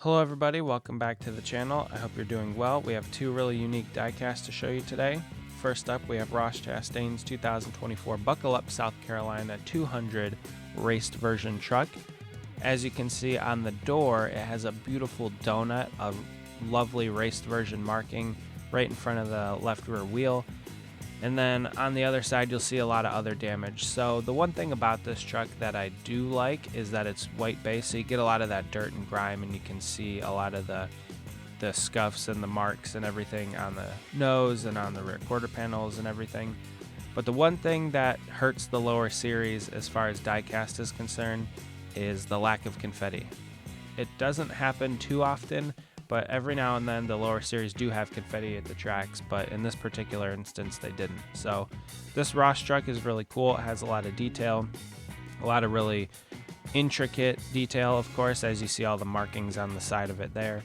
Hello everybody, welcome back to the channel. I hope you're doing well. We have two really unique diecasts to show you today. First up, we have Ross Chastain's 2024 Buckle Up South Carolina 200 raced version truck. As you can see on the door, it has a beautiful donut, a lovely raced version marking right in front of the left rear wheel. And then on the other side, you'll see a lot of other damage. So the one thing about this truck that I do like is that it's white base, so you get a lot of that dirt and grime, and you can see a lot of the scuffs and the marks and everything on the nose and on the rear quarter panels and everything. But the one thing that hurts the lower series as far as diecast is concerned is the lack of confetti. It doesn't happen too often, but every now and then the lower series do have confetti at the tracks, but in this particular instance they didn't. So this Ross truck is really cool. It has a lot of detail, a lot of really intricate detail, of course, as you see all the markings on the side of it there.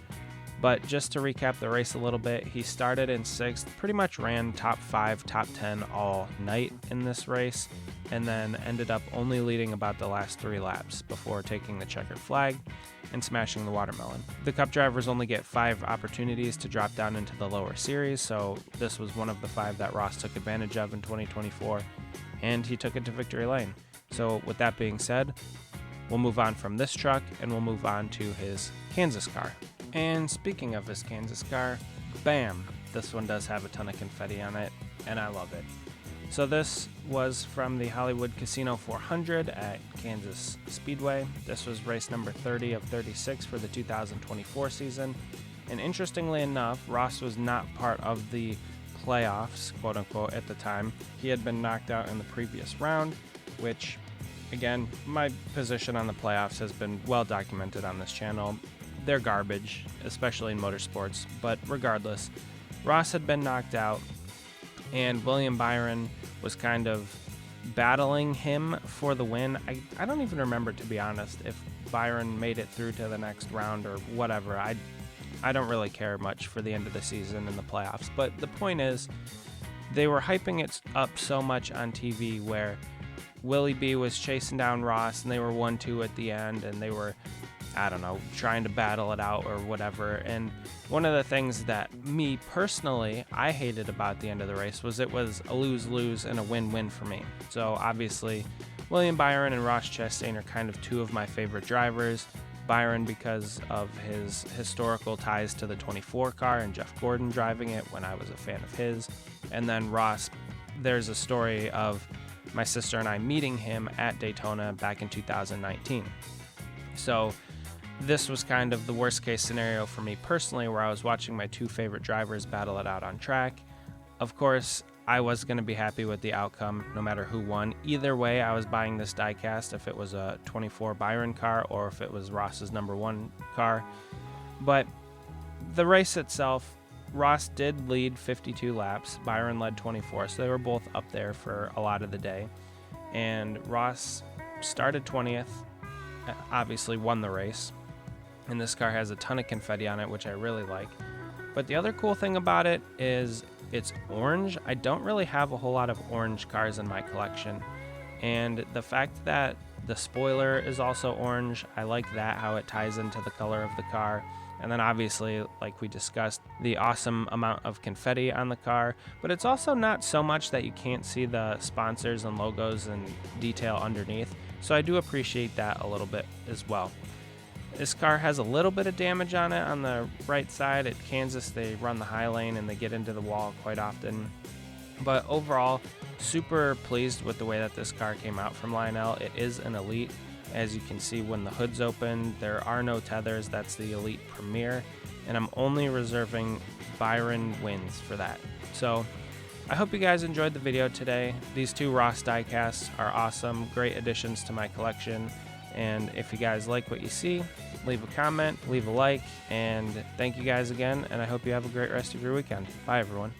But just to recap the race a little bit, he started in 6th, pretty much ran top 5, top 10 all night in this race, and then ended up only leading about the last 3 laps before taking the checkered flag and smashing the watermelon. The Cup drivers only get 5 opportunities to drop down into the lower series, so this was one of the 5 that Ross took advantage of in 2024, and he took it to victory lane. So with that being said, we'll move on from this truck and we'll move on to his Kansas car. And speaking of his Kansas car, bam, this one does have a ton of confetti on it, and I love it. So this was from the Hollywood Casino 400 at Kansas Speedway. This was race number 30 of 36 for the 2024 season. And interestingly enough, Ross was not part of the playoffs, quote unquote, at the time. He had been knocked out in the previous round, which, again, my position on the playoffs has been well documented on this channel. They're garbage, especially in motorsports, but regardless, Ross had been knocked out, and William Byron was kind of battling him for the win. I don't even remember, to be honest, if Byron made it through to the next round or whatever. I don't really care much for the end of the season and the playoffs, but the point is, they were hyping it up so much on TV where Willie B was chasing down Ross, and they were 1-2 at the end, and they were, I don't know, trying to battle it out or whatever. And one of the things that me personally, I hated about the end of the race was it was a lose-lose and a win-win for me. So obviously, William Byron and Ross Chastain are kind of 2 of my favorite drivers. Byron because of his historical ties to the 24 car and Jeff Gordon driving it when I was a fan of his. And then Ross, there's a story of my sister and I meeting him at Daytona back in 2019. So this was kind of the worst case scenario for me personally, where I was watching my 2 favorite drivers battle it out on track. Of course, I was going to be happy with the outcome no matter who won. Either way, I was buying this diecast if it was a 24 Byron car or if it was Ross's number 1 car. But the race itself, Ross did lead 52 laps, Byron led 24, so they were both up there for a lot of the day. And Ross started 20th, obviously won the race. And this car has a ton of confetti on it, which I really like. But the other cool thing about it is it's orange. I don't really have a whole lot of orange cars in my collection. And the fact that the spoiler is also orange, I like that, how it ties into the color of the car. And then obviously, like we discussed, the awesome amount of confetti on the car. But it's also not so much that you can't see the sponsors and logos and detail underneath. So I do appreciate that a little bit as well. This car has a little bit of damage on it on the right side. At Kansas, they run the high lane and they get into the wall quite often. But overall, super pleased with the way that this car came out from Lionel. It is an Elite. As you can see, when the hood's open, there are no tethers. That's the Elite Premier. And I'm only reserving Byron wins for that. So I hope you guys enjoyed the video today. These 2 Ross diecasts are awesome, great additions to my collection. And if you guys like what you see, leave a comment, leave a like, and thank you guys again, and I hope you have a great rest of your weekend. Bye, everyone.